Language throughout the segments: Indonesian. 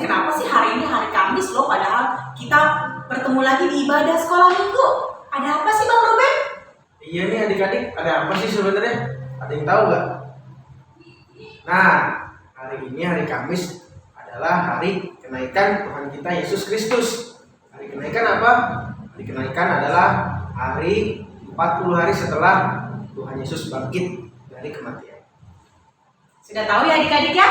kenapa sih hari ini hari Kamis loh, padahal kita bertemu lagi di ibadah sekolah minggu? Ada apa sih Bang Ruben? Iya nih adik-adik, ada apa sih sebenarnya? Ada yang tahu nggak? Nah, hari ini hari Kamis adalah hari kenaikan Tuhan kita Yesus Kristus. Hari kenaikan apa? Hari kenaikan adalah hari 40 hari setelah Tuhan Yesus bangkit dari kematian. Sudah tahu ya adik-adik ya?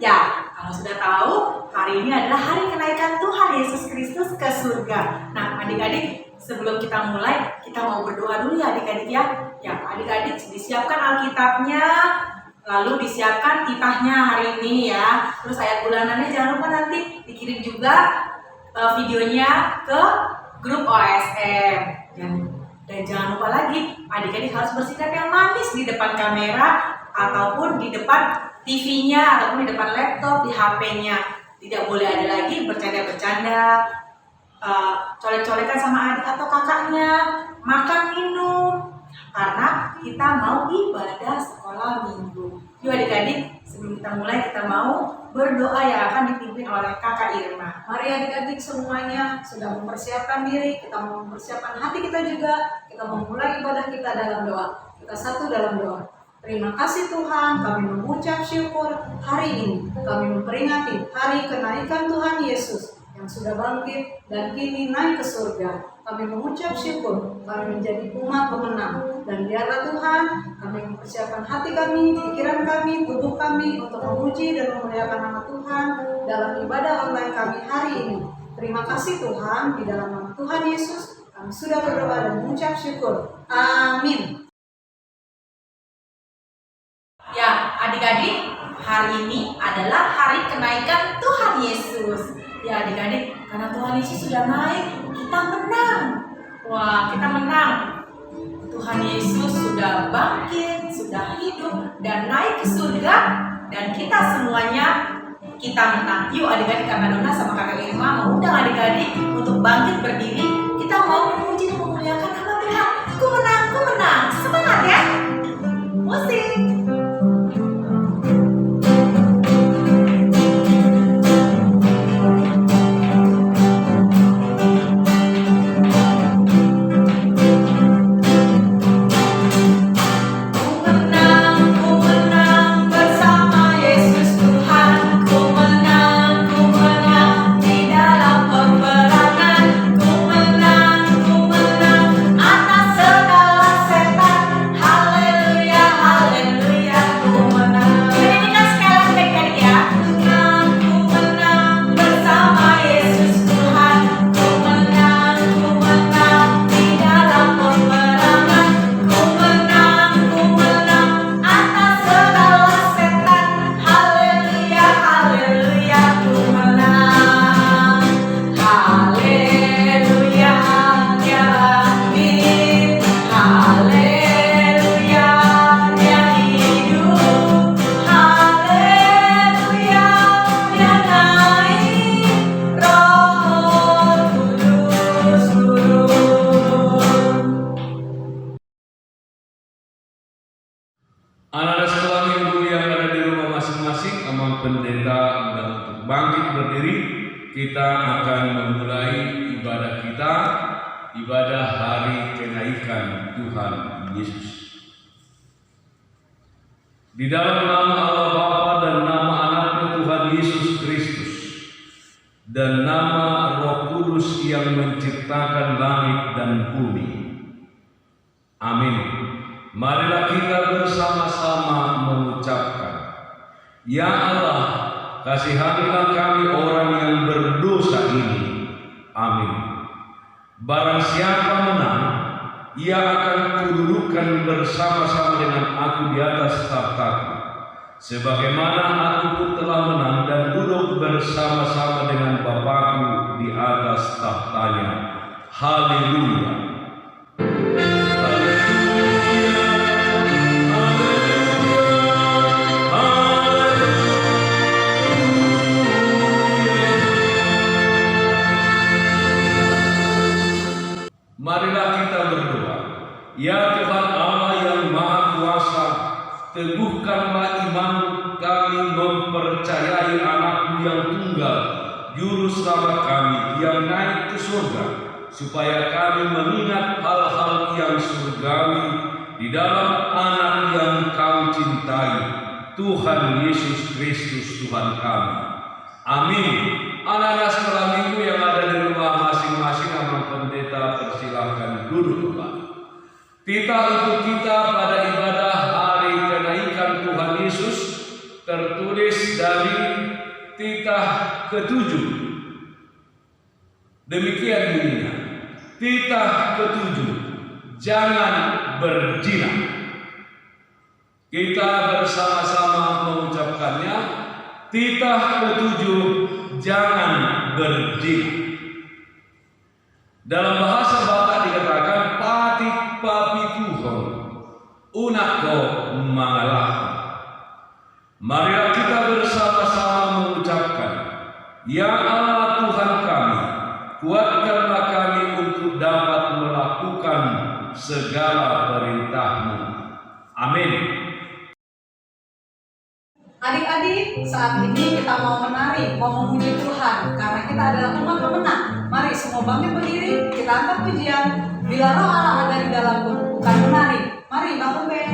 Ya, kalau sudah tahu, hari ini adalah hari kenaikan Tuhan Yesus Kristus ke surga. Nah, adik-adik, sebelum kita mulai, kita mau berdoa dulu ya adik-adik ya. Ya, adik-adik disiapkan Alkitabnya, lalu disiapkan titahnya hari ini ya. Terus ayat bulanannya jangan lupa nanti dikirim juga videonya ke grup OSM. Dan jangan lupa lagi, adik-adik harus bersikap yang manis di depan kamera ataupun di depan TV-nya ataupun di depan laptop, di HP-nya. Tidak boleh ada lagi bercanda-bercanda, colek-colekan sama adik atau kakaknya, makan minum, karena kita mau ibadah sekolah minggu. Yuk adik-adik, sebelum kita mulai kita mau berdoa yang akan dipimpin oleh Kakak Irma. Mari adik-adik semuanya sudah mempersiapkan diri, kita mau mempersiapkan hati kita juga, kita mau mulai ibadah kita dalam doa. Kita satu dalam doa. Terima kasih Tuhan, kami mengucap syukur hari ini. Kami memperingati hari kenaikan Tuhan Yesus yang sudah bangkit dan kini naik ke surga. Kami mengucap syukur, kami menjadi umat pemenang. Dan biarlah Tuhan, kami mempersiapkan hati kami, pikiran kami, tubuh kami untuk memuji dan memuliakan nama Tuhan dalam ibadah online kami hari ini. Terima kasih Tuhan, di dalam nama Tuhan Yesus, kami sudah berdoa dan mengucap syukur. Amin. Ya, adik-adik, hari ini adalah hari kenaikan Tuhan Yesus. Ya adik-adik, karena Tuhan Yesus sudah naik, kita menang. Wah, kita menang. Tuhan Yesus sudah bangkit, sudah hidup, dan naik ke surga. Dan kita semuanya, kita menang. Yuk adik-adik, Kakak Dona sama Kakak Irma mengundang adik-adik untuk bangkit berdiri. Kita mau memuji dan memuliakan nama Tuhan. Ku menang, ku menang. Semangat ya. Musik. Anak-anak sekolah minggu yang ada di rumah masing-masing, Amang Pendeta dan untuk bangkit berdiri, kita akan memulai ibadah kita, ibadah hari kenaikan Tuhan Yesus. Di dalam nama Allah Bapa dan nama Anaknya Tuhan Yesus Kristus dan nama Roh Kudus yang menciptakan langit dan bumi. Amin. Marilah kita bersama-sama mengucapkan, Ya Allah, kasihanilah kami orang yang berdosa ini. Amin. Barang siapa menang, ia akan kududukan bersama-sama dengan aku di atas tahtaku, sebagaimana aku pun telah menang dan duduk bersama-sama dengan Bapakku di atas tahtanya. Haleluya. Marilah kita berdoa. Ya Tuhan Allah yang Maha Kuasa, teguhkanlah iman kami mempercayai Anakmu yang tunggal, Juru Selamat kami yang naik ke surga, supaya kami mengingat hal-hal yang surgawi di dalam Anak yang Kau cintai, Tuhan Yesus Kristus Tuhan kami. Amin. Anak-anak sekolah minggu yang ada di rumah masing-masing, Abang Pendeta persilahkan duduk kembali. Titah untuk kita pada ibadah hari kenaikan Tuhan Yesus tertulis dari titah ke-7. Demikian bunyinya. Titah ke-7, jangan berzina. Kita bersama-sama mengucapkannya. Titah ke-7, jangan berzina. Dalam bahasa Batak dikatakan patik papi Tuhan unako mangalah. Marilah kita bersama-sama mengucapkan, Ya Allah Tuhan kami, kuatkanlah kami untuk dapat melakukan segala perintah-Mu. Amin. Adik-adik, saat ini kita mau menari, mau memuji Tuhan, karena kita adalah umat pemenang. Mari semua bangkit berdiri, kita angkat pujian. Bila Roh Allah ada di dalamku, bukan menari. Mari bangun band.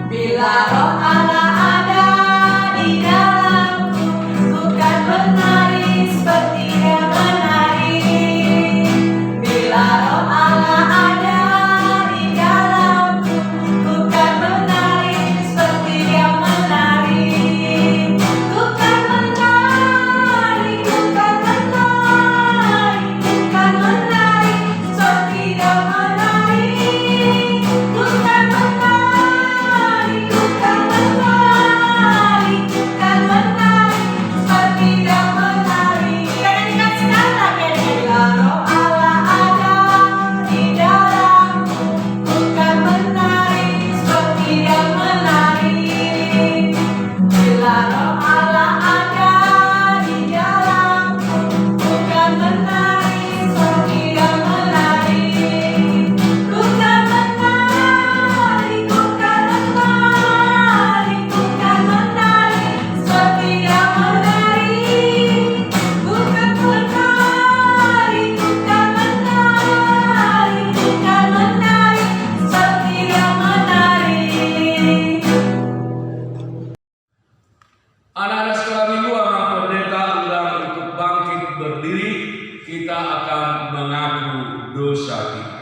Bila Roh Allah ada di dalamku, bukan menari seperti dia menari. Bila Roh Allah ada di dalamku, bukan menari seperti dia menari. Bukan menari, bukan menari, bukan menari seperti dia menari. Bukan menari, bukan menari, bukan menari seperti dia menari. Jangan dikasih lagi adik. Bila Roh Allah ada di dalamku, bukan menari seperti dia menari. Bila Roh Allah ada di dalamku, bukan menari seperti dia menari. Bukan menari, bukan menari, bukan menari seperti dia menari. Bukan menari, bukan menari, bukan menari seperti dia menari. Anak-anak sekolah minggu, Abang Pendeta undang untuk bangkit berdiri. Kita akan mengaku dosa kita.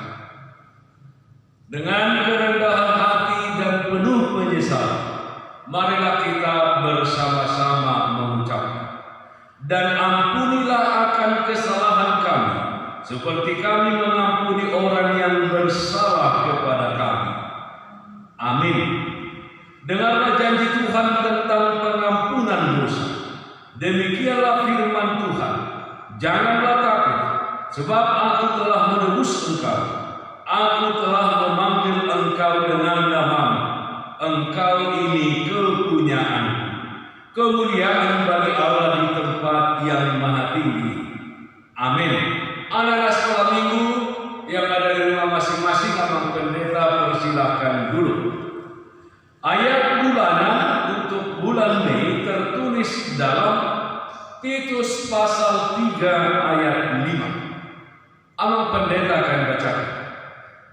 Dengan kerendahan hati dan penuh penyesalan, marilah kita bersama-sama mengucapkan, dan ampunilah akan kesalahan kami, seperti kami mengampuni orang yang bersalah kepada kami. Amin. Dengarlah janji Tuhan tentang pengampunan dosa. Demikianlah firman Tuhan. Janganlah takut, sebab aku telah menebus engkau. Aku telah memanggil engkau dengan namamu. Engkau ini kepunyaanku. Kemuliaan bagi Allah di tempat yang maha tinggi. Amin. Anak-anak sekolah minggu yang ada di rumah masing-masing, Abang Pendeta persilahkan dulu. Ayat bulanan untuk bulan Mei tertulis dalam Titus pasal 3 ayat 5. Abang Pendeta akan bacakan.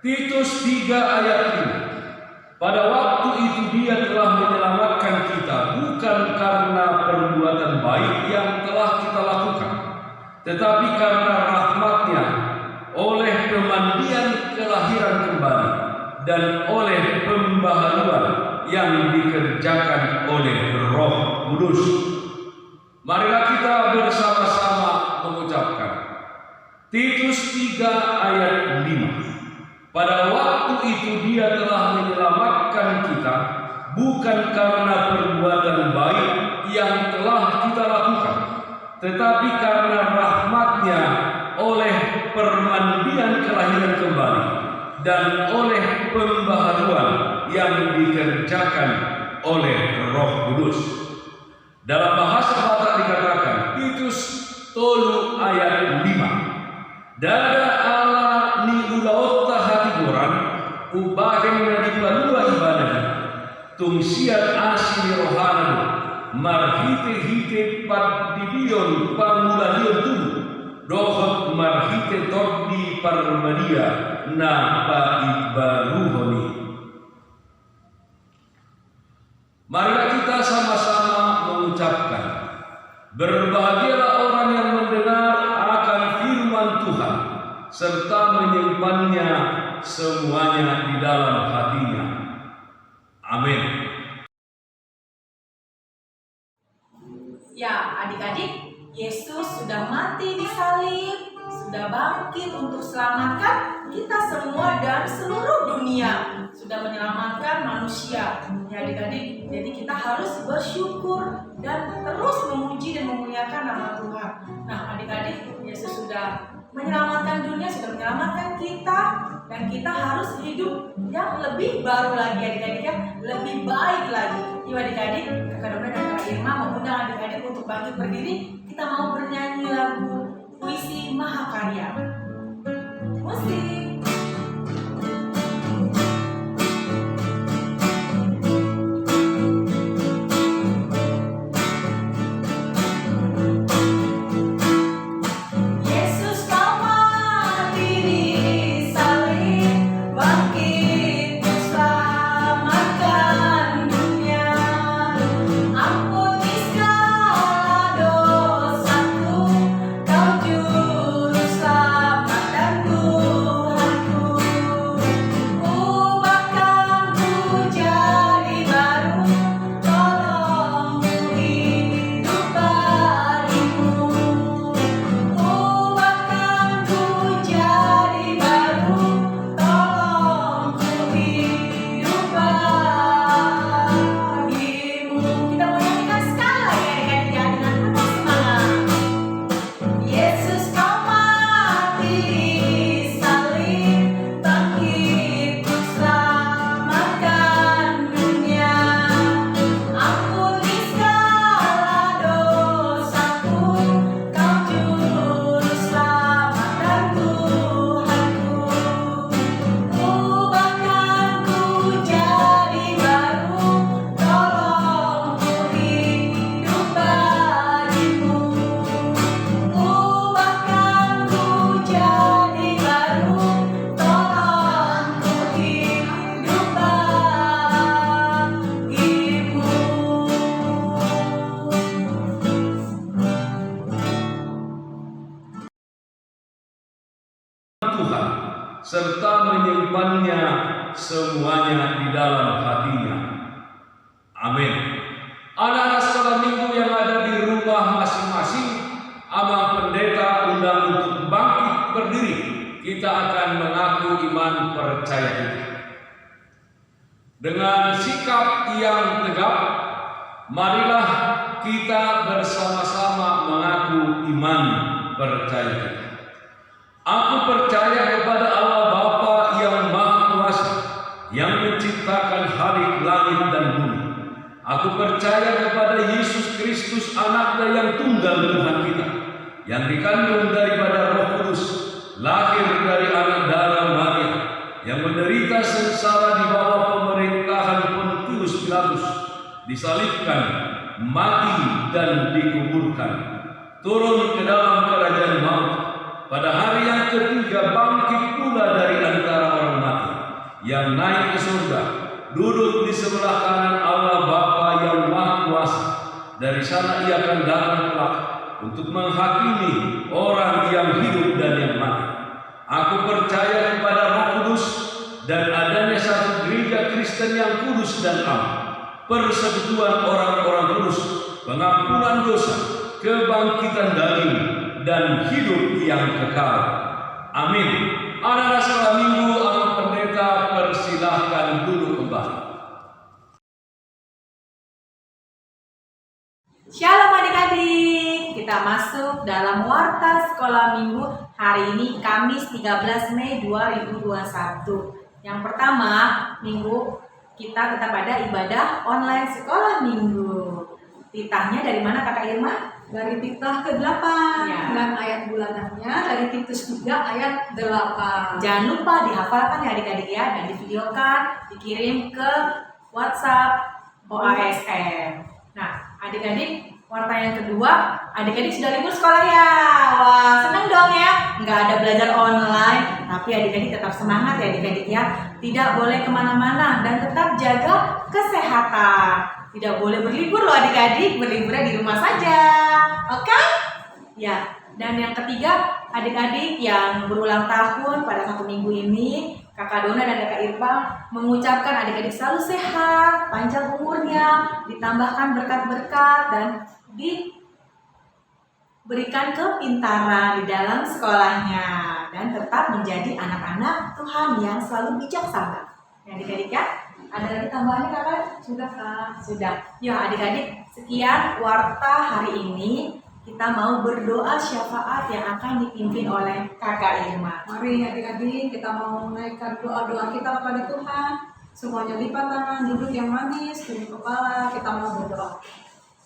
Titus 3 ayat 5. Pada waktu itu dia telah menyelamatkan kita bukan karena perbuatan baik yang telah kita lakukan, tetapi karena rahmat-Nya oleh pemandian kelahiran kembali dan oleh pembaharuan yang dikerjakan oleh Roh Kudus. Marilah kita bersama-sama mengucapkan Titus 3 ayat 5. Pada waktu itu dia telah menyelamatkan kita bukan karena perbuatan baik yang telah kita lakukan, tetapi karena rahmat-Nya oleh permandian kelahiran kembali dan oleh pembaharuan yang dikerjakan oleh Roh Kudus. Dalam bahasa Batak dikatakan Titus 3 ayat 5. Dada Allah ni ulaota hati orang ubah pakaian di palua ibadah tungsiat asli rohana marhite padibion pangulahion tubuh dohot marhite todi parmadia na paibaruhoni. Marilah kita sama-sama mengucapkan, berbahagialah orang yang mendengar akan firman Tuhan serta menyimpannya semuanya di dalam hatinya. Amin. Ya, adik-adik, Yesus sudah mati di salib, sudah bangkit untuk selamatkan kita semua dan seluruh dunia, sudah menyelamatkan manusia. Ya adik-adik, jadi kita harus bersyukur dan terus memuji dan memuliakan nama Tuhan. Nah adik-adik, Yesus sudah menyelamatkan dunia, sudah menyelamatkan kita, dan kita harus hidup yang lebih baru lagi adik-adik, yang lebih baik lagi. Yuk adik-adik, Kakak Dona dan Kak Irma mengundang adik-adik untuk bangkit berdiri. Kita mau bernyanyi lagu Puisi Mahakarya. Musik. serta menyimpannya semuanya di dalam hatinya. Amin. Anak-anak sekolah minggu yang ada di rumah masing-masing, Abang Pendeta undang untuk bangkit berdiri. Kita akan mengaku iman percaya kita. Dengan sikap yang tegap, marilah kita bersama-sama mengaku iman percaya kita. Aku percaya kepada Allah Bapa yang Maha Kuasa, yang menciptakan hari, langit, dan bumi. Aku percaya kepada Yesus Kristus, Anaknya yang tunggal Tuhan kita, yang dikandung daripada Roh Kudus, lahir dari anak darah Maria, yang menderita sengsara di bawah pemerintahan Pontius Pilatus, disalibkan, mati, dan dikuburkan, turun ke dalam kerajaan maut. Pada hari yang ketiga bangkit pula dari antara orang mati, yang naik ke surga, duduk di sebelah kanan Allah Bapa yang Maha Kuasa. Dari sana ia akan datang kelak untuk menghakimi orang yang hidup dan yang mati. Aku percaya kepada Roh Kudus dan adanya satu gereja Kristen yang kudus dan am, persekutuan orang-orang kudus, pengampunan dosa, kebangkitan daging, dan hidup yang kekal. Amin. Anak-anak sekolah minggu, Abang Pendeta persilahkan duduk kembali. Shalom adik-adik, kita masuk dalam Warta Sekolah Minggu hari ini Kamis 13 Mei 2021. Yang pertama, minggu kita tetap ada ibadah online sekolah minggu. Titahnya dari mana Kakak Irma? dari Titah ke-8 Ya. dan ayat bulanannya dari Titus 3 ayat 8. Jangan lupa dihafalkan ya adik-adik ya, dan divideokan, dikirim ke WhatsApp OASM. Nah, adik-adik, warta yang kedua, adik-adik sudah libur sekolah ya. Wah, senang dong ya. Nggak ada belajar online, tapi adik-adik tetap semangat ya adik-adik ya. Tidak boleh kemana-mana dan tetap jaga kesehatan. Tidak boleh berlibur loh adik-adik, berliburnya di rumah saja. Oke? Ya, dan yang ketiga, adik-adik yang berulang tahun pada 1 minggu ini, Kakak Dona dan Kakak Irma mengucapkan adik-adik selalu sehat, panjang umurnya, ditambahkan berkat-berkat, dan diberikan kepintaran di dalam sekolahnya, dan tetap menjadi anak-anak Tuhan yang selalu bijaksana. Ya adik-adik ya, ada lagi tambahannya Kakak? Sudah Kak. Sudah. Ya adik-adik, sekian warta hari ini. Kita mau berdoa syafaat yang akan dipimpin oleh Kakak Irma. Mari adik-adik kita mau menaikkan doa-doa kita kepada Tuhan. Semuanya lipat tangan, duduk yang manis, turun kepala, kita mau berdoa.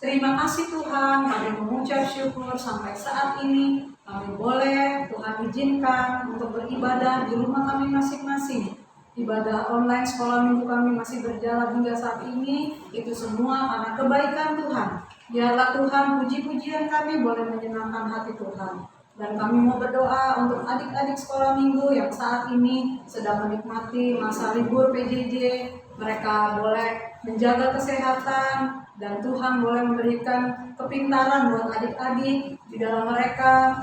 Terima kasih Tuhan, kami mengucap syukur sampai saat ini kami boleh Tuhan izinkan untuk beribadah di rumah kami masing-masing. Ibadah online sekolah minggu kami masih berjalan hingga saat ini, itu semua karena kebaikan Tuhan. Biarlah Tuhan puji-pujian kami boleh menyenangkan hati Tuhan. Dan kami mau berdoa untuk adik-adik sekolah minggu yang saat ini sedang menikmati masa libur PJJ. Mereka boleh menjaga kesehatan dan Tuhan boleh memberikan kepintaran buat adik-adik di dalam mereka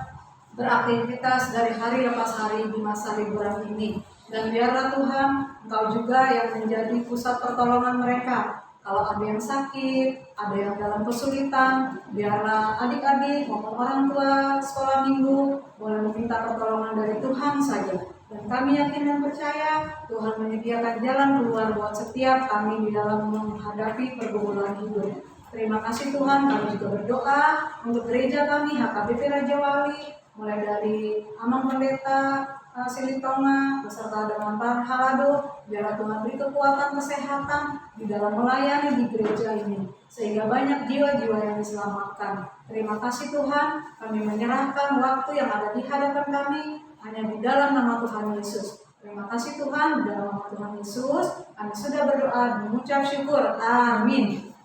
beraktivitas dari hari lepas hari di masa liburan ini. Dan biarlah Tuhan, Engkau juga yang menjadi pusat pertolongan mereka. Kalau ada yang sakit, ada yang dalam kesulitan, biarlah adik-adik maupun orang tua sekolah minggu boleh meminta pertolongan dari Tuhan saja. Dan kami yakin dan percaya Tuhan menyediakan jalan keluar buat setiap kami di dalam menghadapi pergumulan hidup. Terima kasih Tuhan, kami juga berdoa untuk gereja kami HKBP Raja Wali, mulai dari Amang Pendeta, Silitonga, beserta dengan para halado, biarlah Tuhan beri kekuatan kesehatan di dalam melayani di gereja ini, sehingga banyak jiwa-jiwa yang diselamatkan. Terima kasih Tuhan, kami menyerahkan waktu yang ada di hadapan kami hanya di dalam nama Tuhan Yesus. Terima kasih Tuhan, di dalam nama Tuhan Yesus, kami sudah berdoa dan mengucap syukur. Amin.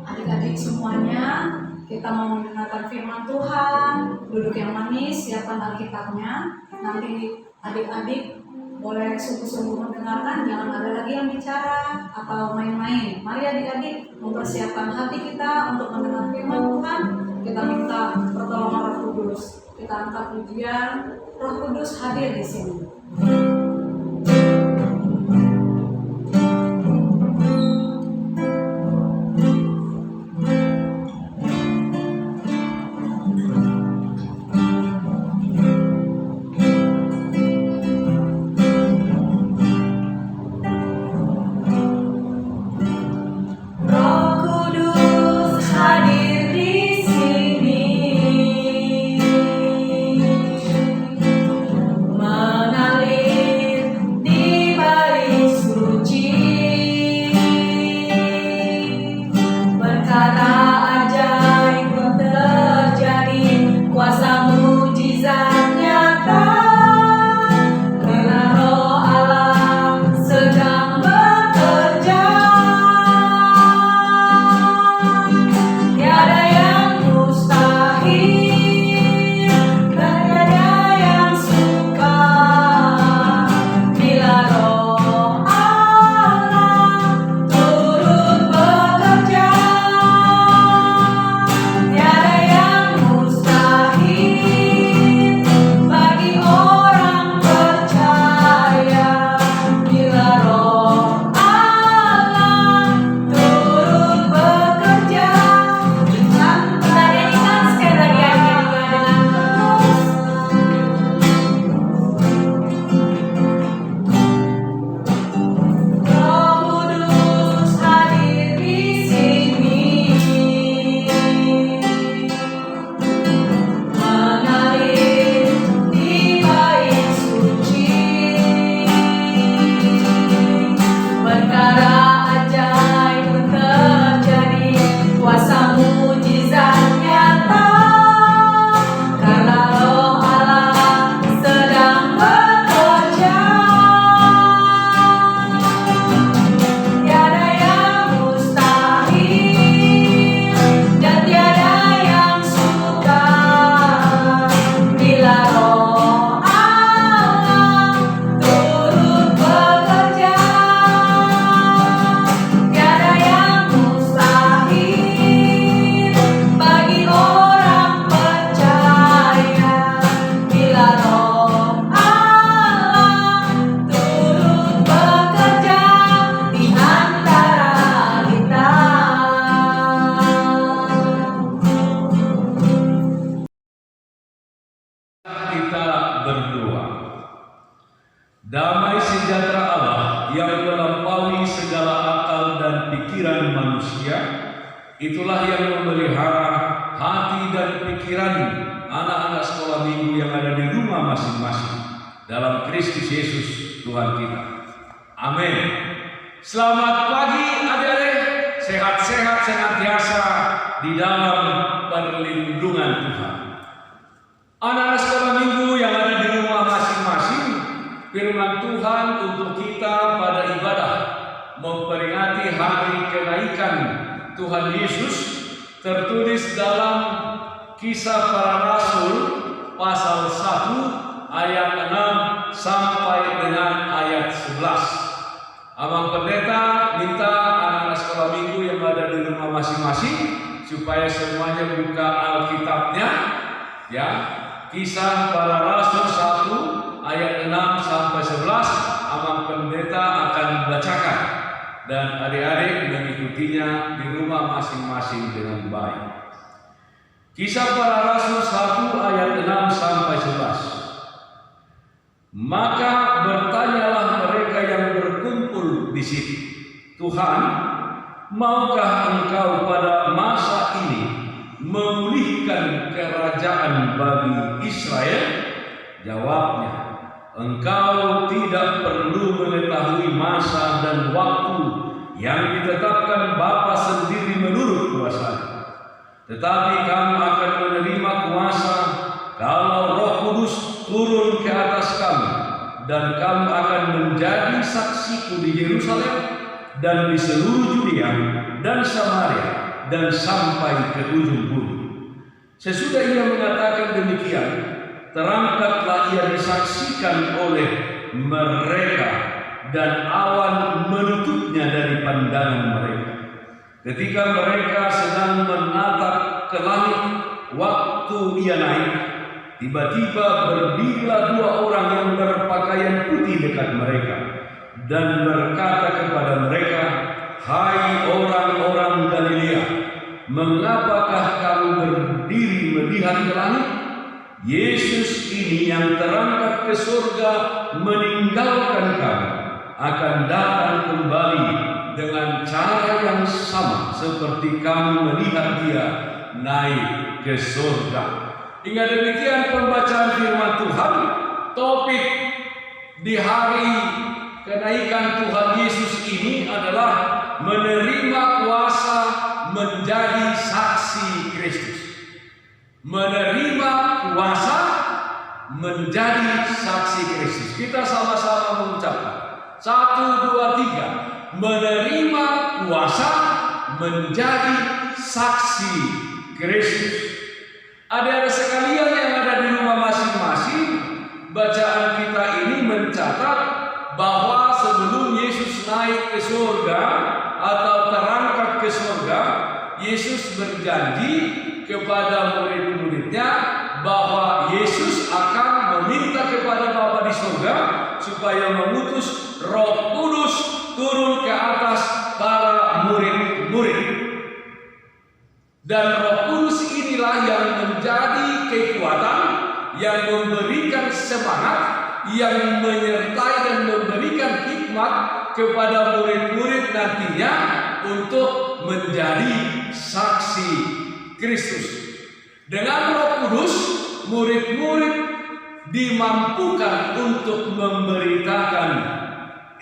Adik-adik semuanya, kita mau mendengarkan firman Tuhan. Duduk yang manis, siapkan Alkitabnya. Nanti adik-adik boleh sungguh-sungguh mendengarkan, jangan ada lagi yang bicara atau main-main. Mari adik-adik mempersiapkan hati kita untuk mendengar firman Tuhan. Kita minta pertolongan Roh Kudus. Kita angkat pujian, Roh Kudus hadir di sini. Mengalir sejahtera Allah yang melampaui segala akal dan pikiran manusia, itulah yang memelihara hati dan pikiran anak-anak sekolah minggu yang ada di rumah masing-masing dalam Kristus Yesus Tuhan kita. Amin. Selamat pagi adik-adik, sehat-sehat senantiasa di dalam perlindungan Tuhan. Anak-anak sekolah minggu yang ada di rumah masing-masing, firman Tuhan untuk kita pada ibadah memperingati hari kenaikan Tuhan Yesus tertulis dalam Kisah Para Rasul pasal 1 ayat 6 sampai dengan ayat 11. Abang Pendeta minta anak-anak sekolah minggu yang ada di rumah masing-masing supaya semuanya buka Alkitabnya, ya. Kisah Para Rasul 1 ayat 6 sampai 11 Abang Pendeta akan bacakan dan adik-adik mengikutinya di rumah masing-masing dengan baik. Kisah Para Rasul 1 ayat 6 sampai 11. Maka bertanyalah mereka yang berkumpul di situ, Tuhan, maukah Engkau pada masa ini memulihkan kerajaan bagi Israel? Jawabnya, Engkau tidak perlu mengetahui masa dan waktu yang ditetapkan Bapa sendiri menurut kuasa-Nya. Tetapi kamu akan menerima kuasa kalau Roh Kudus turun ke atas kamu, dan kamu akan menjadi saksiku di Yerusalem dan di seluruh Judea dan Samaria dan sampai ke ujung bumi. Sesudah ia mengatakan demikian, terangkatlah ia disaksikan oleh mereka dan awan menutupnya dari pandangan mereka. Ketika mereka sedang menatap ke langit waktu ia naik, tiba-tiba berdirilah dua orang yang berpakaian putih dekat mereka dan berkata kepada mereka, "Hai orang-orang Galilea, mengapakah kamu berdiri melihat ke langit? Yesus ini yang terangkat ke surga meninggalkan kamu akan datang kembali dengan cara yang sama seperti kamu melihat dia naik ke surga." Hingga demikian pembacaan firman Tuhan. Topik di hari kenaikan Tuhan Yesus ini adalah menerima kuasa menjadi saksi Kristus. Menerima kuasa menjadi saksi Kristus. Kita sama-sama mengucapkan 1, 2, 3. Menerima kuasa menjadi saksi Kristus. Adik-adik sekalian yang ada di rumah masing-masing, bacaan kita ini mencatat bahwa sebelum Yesus naik ke surga atau terangkat ke surga, Yesus berjanji kepada murid-muridnya bahwa Yesus akan meminta kepada Bapa di surga supaya mengutus Roh Kudus turun ke atas para murid-murid. Dan Roh Kudus inilah yang menjadi kekuatan, yang memberikan semangat, yang menyertai dan memberikan hikmat kepada murid-murid nantinya untuk menjadi saksi Kristus. Dengan Roh Kudus, murid-murid dimampukan untuk memberitakan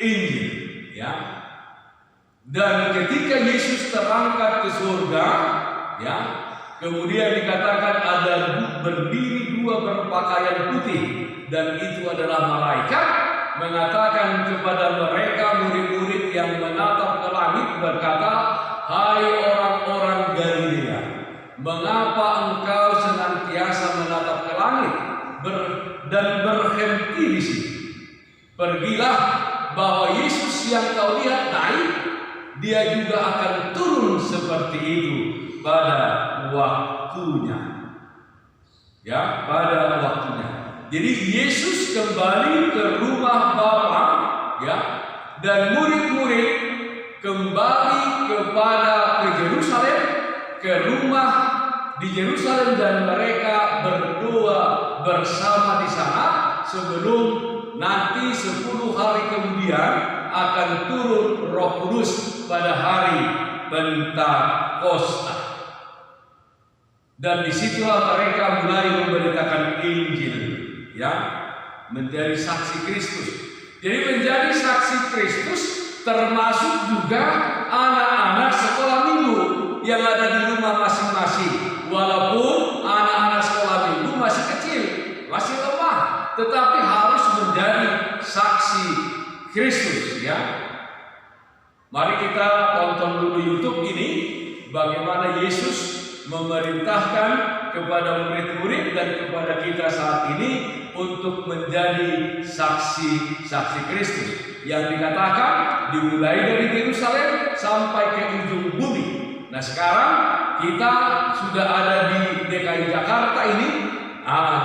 Injil, ya. Dan ketika Yesus terangkat ke surga, ya, kemudian dikatakan ada berdiri dua berpakaian putih, dan itu adalah malaikat mengatakan kepada mereka murid-murid yang menatap ke langit berkata, "Hai orang-orang Galilea, mengapa engkau senantiasa menatap ke langit dan berhenti di sini? Pergilah, bahwa Yesus yang kau lihat naik, dia juga akan turun seperti itu pada waktunya." Ya, pada waktunya. Jadi Yesus kembali ke rumah Bapa, ya, dan murid-murid kembali ke Yerusalem, ke rumah di Yerusalem, dan mereka berdoa bersama di sana sebelum nanti 10 hari kemudian akan turun Roh Kudus pada hari Pentakosta. Dan disitulah mereka mulai memberitakan Injil, ya, menjadi saksi Kristus. Jadi menjadi saksi Kristus termasuk juga anak-anak sekolah minggu yang ada di rumah masing-masing. Walaupun anak-anak sekolah minggu masih kecil, masih lemah, tetapi harus menjadi saksi Kristus, ya. Mari kita tonton dulu YouTube ini bagaimana Yesus memerintahkan kepada murid-murid dan kepada kita saat ini untuk menjadi saksi-saksi Kristus yang dikatakan dimulai dari Yerusalem sampai ke ujung bumi. Nah, sekarang kita sudah ada di DKI Jakarta ini.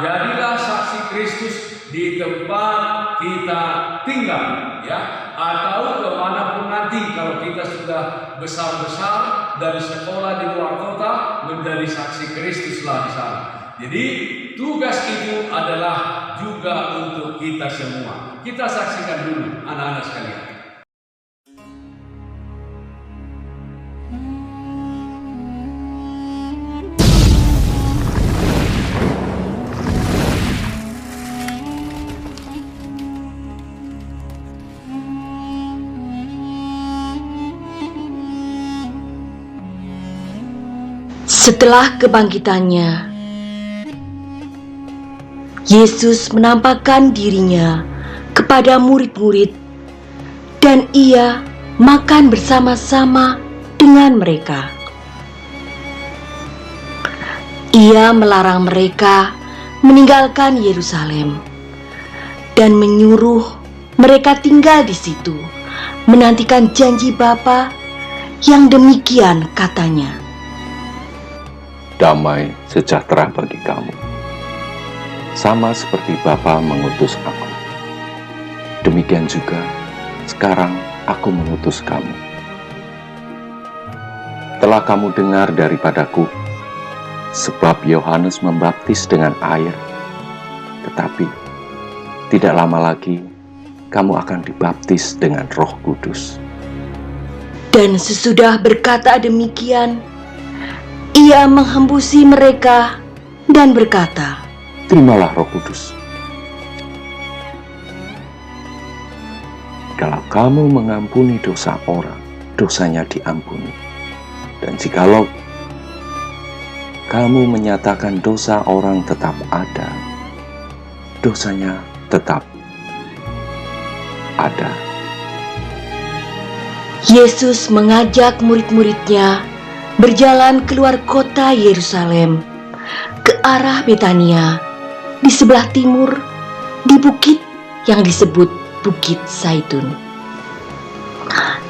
Jadilah saksi Kristus di tempat kita tinggal, ya, atau kemanapun nanti kalau kita sudah besar-besar dan sekolah di luar kota, menjadi saksi Kristuslah di sana. Jadi tugas itu adalah juga untuk kita semua. Kita saksikan dulu anak-anak sekalian. Setelah kebangkitannya, Yesus menampakkan dirinya kepada murid-murid dan ia makan bersama-sama dengan mereka. Ia melarang mereka meninggalkan Yerusalem dan menyuruh mereka tinggal di situ, menantikan janji Bapa yang demikian katanya. Damai sejahtera bagi kamu, sama seperti Bapa mengutus aku. Demikian juga sekarang aku mengutus kamu. Telah kamu dengar daripadaku, sebab Yohanes membaptis dengan air, tetapi tidak lama lagi kamu akan dibaptis dengan Roh Kudus. Dan sesudah berkata demikian, ia menghembusi mereka dan berkata, Terimalah Roh Kudus. Kalau kamu mengampuni dosa orang, dosanya diampuni. Dan jikalau kamu menyatakan dosa orang tetap ada, dosanya tetap ada. Yesus mengajak murid-muridnya berjalan keluar kota Yerusalem ke arah Betania di sebelah timur di bukit yang disebut Bukit Zaitun.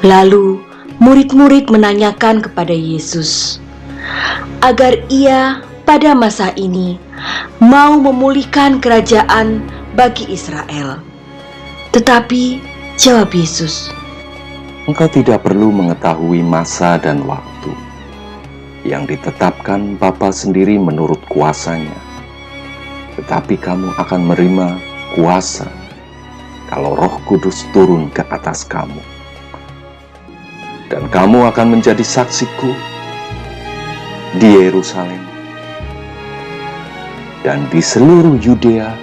Lalu murid-murid menanyakan kepada Yesus agar ia pada masa ini mau memulihkan kerajaan bagi Israel. Tetapi jawab Yesus, Engkau tidak perlu mengetahui masa dan waktu yang ditetapkan Bapa sendiri menurut kuasanya. Tetapi kamu akan menerima kuasa kalau Roh Kudus turun ke atas kamu. Dan kamu akan menjadi saksiku di Yerusalem dan di seluruh Yudea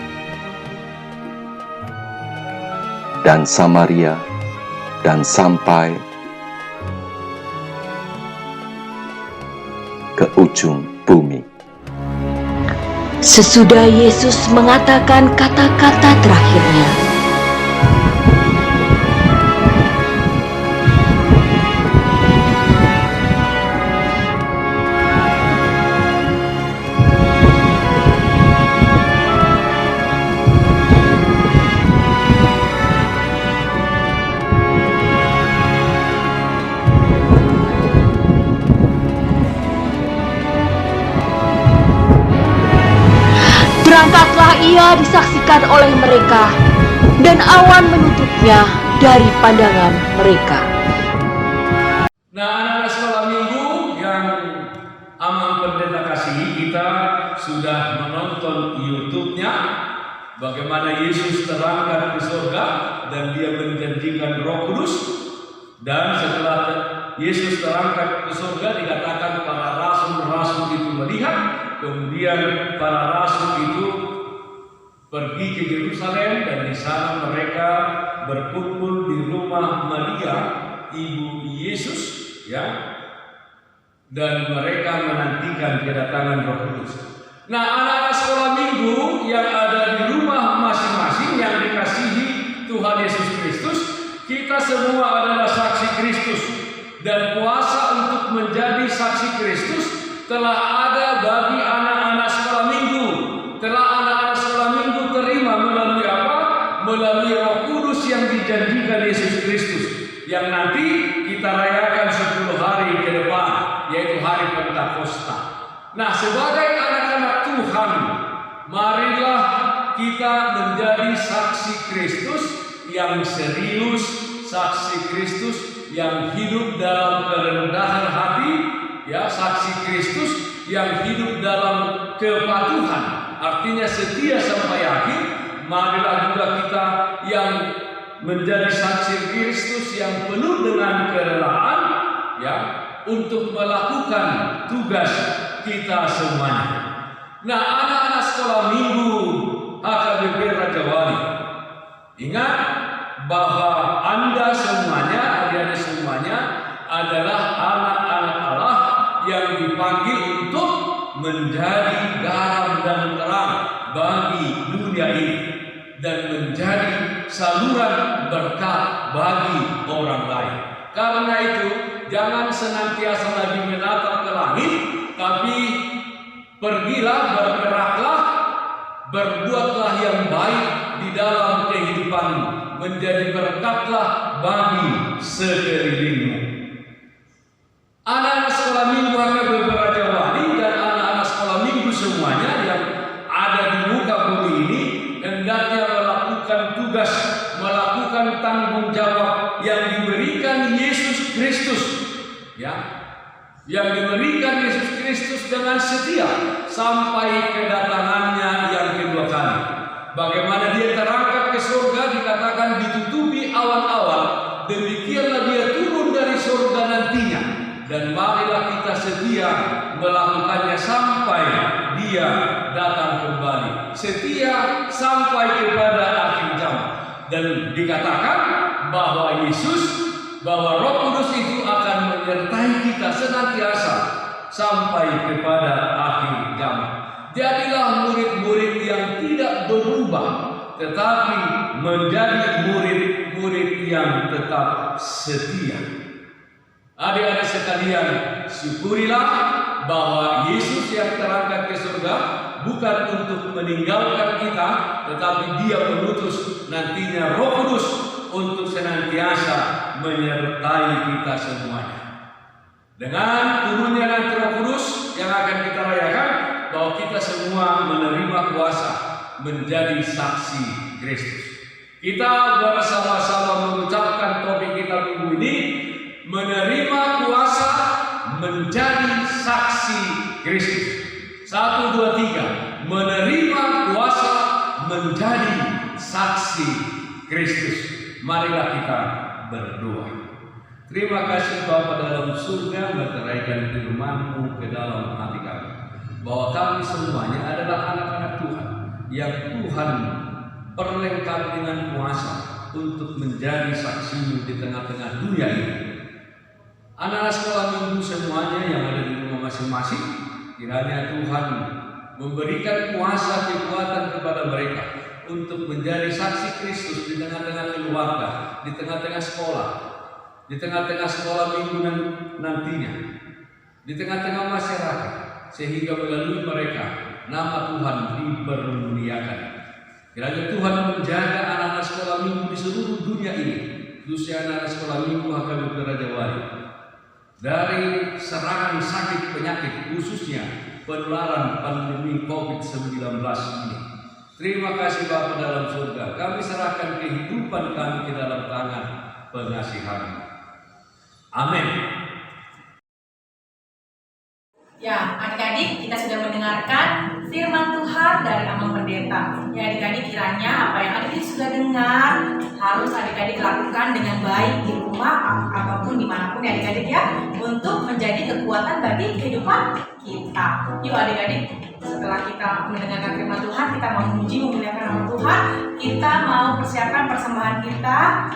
dan Samaria dan sampai ke ujung bumi. Sesudah Yesus mengatakan kata-kata terakhirnya, berangkatlah ia disaksikan oleh mereka, dan awan menutupnya dari pandangan mereka. Nah, anak-anak sekolah minggu yang Amang Pendeta kasih, kita sudah menonton YouTube-nya bagaimana Yesus terangkat ke surga dan dia menjanjikan Roh Kudus. Dan setelah Yesus terangkat ke surga, dikatakan para rasul-rasul itu melihat, kemudian para rasul itu pergi ke Yerusalem dan di sana mereka berkumpul di rumah Maria, ibu Yesus, ya. Dan mereka menantikan kedatangan Roh Kudus. Nah, anak-anak sekolah minggu yang ada di rumah masing-masing yang dikasihi Tuhan Yesus Kristus, kita semua adalah saksi Kristus, dan kuasa untuk menjadi saksi Kristus telah ada bagi anak-anak sekolah minggu. Telah anak-anak sekolah minggu terima melalui apa? Melalui Roh Kudus yang dijanjikan Yesus Kristus, yang nanti kita rayakan 10 hari ke depan, yaitu hari Pentakosta. Nah, sebagai anak-anak Tuhan, marilah kita menjadi saksi Kristus yang serius, saksi Kristus yang hidup dalam kerendahan hati, ya, saksi Kristus yang hidup dalam kepatuhan, artinya setia sampai akhir. Marilah juga kita yang menjadi saksi Kristus yang penuh dengan kerelaan, ya, untuk melakukan tugas kita semuanya. Nah, anak-anak sekolah minggu HKBP Raja Wali, ingat bahwa Anda semuanya, adik-adik semuanya adalah anak-anak Allah yang dipanggil untuk menjadi garam dan terang bagi dunia ini dan menjadi saluran berkat bagi orang lain. Karena itu, jangan senantiasa lagi menatap ke langit, tapi pergilah, bergeraklah, berbuatlah yang baik di dalam kehidupanmu, menjadi berkatlah bagi sekelilingmu. Anak-anak sekolah minggu HKBP Raja Wali dan anak-anak sekolah minggu semuanya yang ada di muka bumi ini hendaknya melakukan tugas, melakukan tanggung jawab yang diberikan Yesus Kristus, ya, yang diberikan Yesus Kristus dengan setia sampai kedatangannya yang kedua kali. Bagaimana dia terangkat ke surga, dikatakan ditutupi awan-awan, demikianlah dia turun dari surga nantinya. Dan marilah kita setia melakukannya sampai dia datang kembali, setia sampai kepada akhir zaman. Dan dikatakan bahwa Roh Kudus itu akan menyertai kita senantiasa sampai kepada akhir zaman. Jadilah murid-murid yang tidak berubah, tetapi menjadi murid-murid yang tetap setia. Adik-adik sekalian, syukurilah bahwa Yesus yang terangkat ke surga bukan untuk meninggalkan kita, tetapi dia mengutus nantinya Roh Kudus untuk senantiasa menyertai kita semuanya. Dengan turunnya nanti Roh Kudus yang akan kita rayakan, bahwa kita semua menerima kuasa menjadi saksi Kristus. Kita bersama-sama mengucapkan topik kita minggu ini, menerima kuasa menjadi saksi Kristus. 1, 2, 3. Menerima kuasa menjadi saksi Kristus. Marilah kita berdoa. Terima kasih Bapa dalam surga, meteraikan firman-Mu ke dalam hati kami, bahwa kami semuanya adalah anak-anak Tuhan yang Tuhan perlengkapi dengan kuasa untuk menjadi saksi-Mu di tengah-tengah dunia ini. Anak-anak sekolah minggu semuanya yang ada di rumah masing-masing, kiranya Tuhan memberikan kuasa kekuatan kepada mereka untuk menjadi saksi Kristus di tengah-tengah keluarga, di tengah-tengah sekolah, di tengah-tengah sekolah minggu nantinya, di tengah-tengah masyarakat, sehingga melalui mereka nama Tuhan dipermuliakan. Kiranya Tuhan menjaga anak-anak sekolah minggu di seluruh dunia ini, khususnya anak-anak sekolah minggu HKBP Raja Wali, dari serangan sakit penyakit, khususnya penularan pandemi COVID-19 ini. Terima kasih Bapa dalam surga, kami serahkan kehidupan kami ke dalam tangan pengasihan-Mu. Amin. Ya, adik-adik, kita sudah mendengarkan firman Tuhan Tuhan dari Amang Pendeta. Ya adik-adik, kiranya apa yang adik-adik sudah dengar harus adik-adik lakukan dengan baik di rumah ataupun dimanapun ya adik-adik ya, untuk menjadi kekuatan bagi kehidupan kita. Yuk adik-adik, setelah kita mendengarkan firman Tuhan, kita mau memuji memuliakan nama Tuhan, kita mau persiapkan persembahan kita.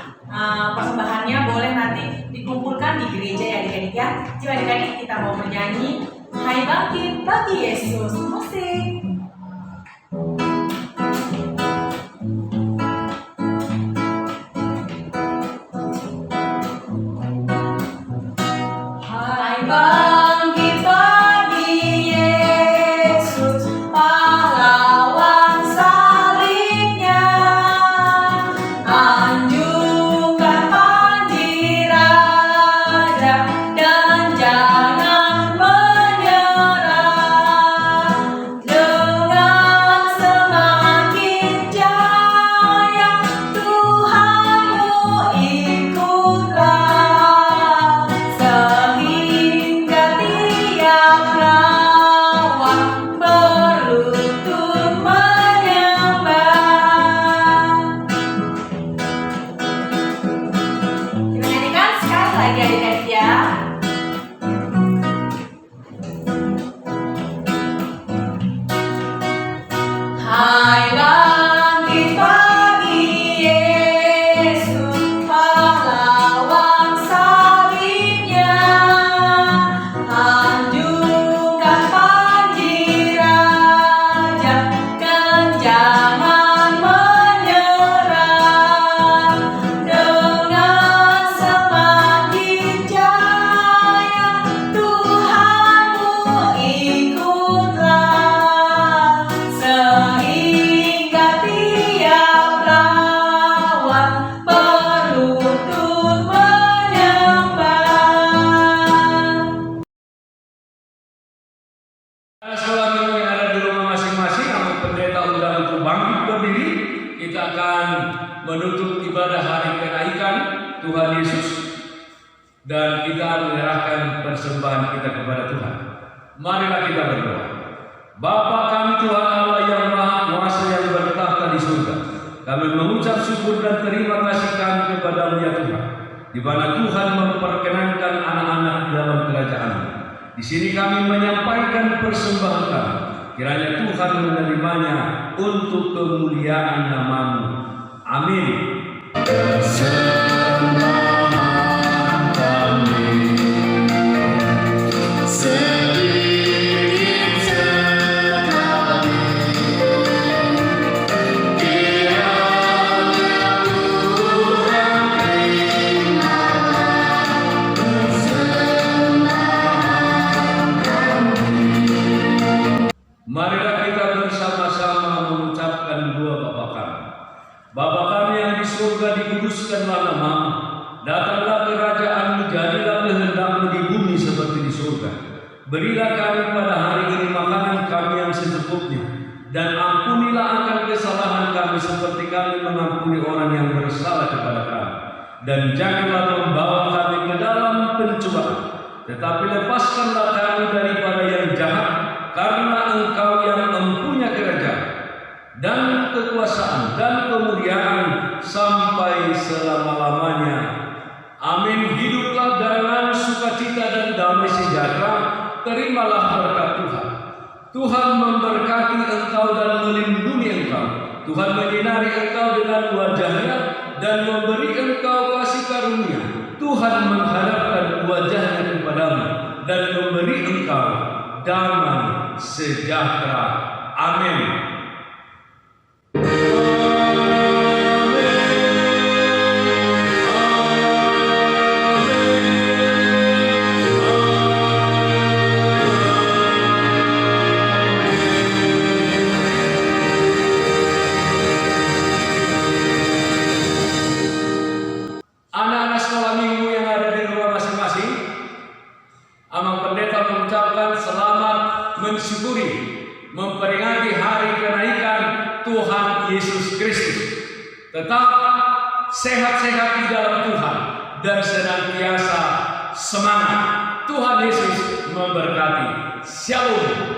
Persembahannya boleh nanti dikumpulkan di gereja ya adik-adik ya. Yuk adik-adik, kita mau bernyanyi Hai bangkit bagi Yesus. Musik. Hai bangkit bagi Yesus, pahlawan salibnya, anjungkan panji raja dan jangan menyerah. Dengan semakin jaya Tuhanmu ikutlah, sehingga tiap lawan berlutut menyembah. Kita nyanyikan sekali lagi adik-adik ya. Hai bangkit bagi Yesus, pahlawan salibnya, anjungkan panji raja dan jangan menyerah. Dengan semakin jaya Tuhanmu ikutlah, sehingga tiap lawan berlutut menyembah. Sekolah minggu yang ada di rumah masing-masing, Amang Pendeta undang untuk bangkit berdiri. Kita akan menutup ibadah hari kenaikan Tuhan Yesus dan kita menyerahkan persembahan kita kepada Tuhan. Marilah kita berdoa. Bapa kami Tuhan Allah yang Maha Kuasa yang bertahta di surga, kami mengucap syukur dan terima kasih kami kepada-Mu ya Tuhan, di mana Tuhan memperkenankan anak-anak dalam kerajaan-Mu. Di sini kami menyampaikan persembahan kami. Kiranya Tuhan menerimanya untuk kemuliaan nama-Mu. Amin. Marilah kita bersama-sama mengucapkan doa Bapa kami. Bapa kami yang di surga, dikuduskanlah nama-Mu. Datanglah kerajaan-Mu, jadilah kehendak-Mu di bumi seperti di surga. Berilah kami pada hari ini makanan kami yang secukupnya, dan ampunilah akan kesalahan kami seperti kami mengampuni orang yang bersalah kepada kami. Dan janganlah membawa kami ke dalam pencobaan, tetapi lepaskanlah kami daripada yang jahat, karena Engkau yang mempunyai kerajaan dan kekuasaan dan kemuliaan sampai selama-lamanya. Amin. Hiduplah dengan sukacita dan damai sejahtera. Terimalah berkat Tuhan. Tuhan memberkati engkau dan melindungi engkau. Tuhan menyinari engkau dengan wajah-Nya dan memberi engkau kasih karunia. Tuhan menghadapkan wajah-Nya kepadamu dan memberi engkau damai sejahtera. Amin. Anak-anak sekolah minggu yang ada di rumah masing-masing, Amang Pendeta mengucapkan selamat mensyukuri memperingati hari kenaikan Tuhan Yesus Kristus. Tetap sehat-sehat di dalam Tuhan dan senantiasa semangat. Tuhan Yesus memberkati. Shalom.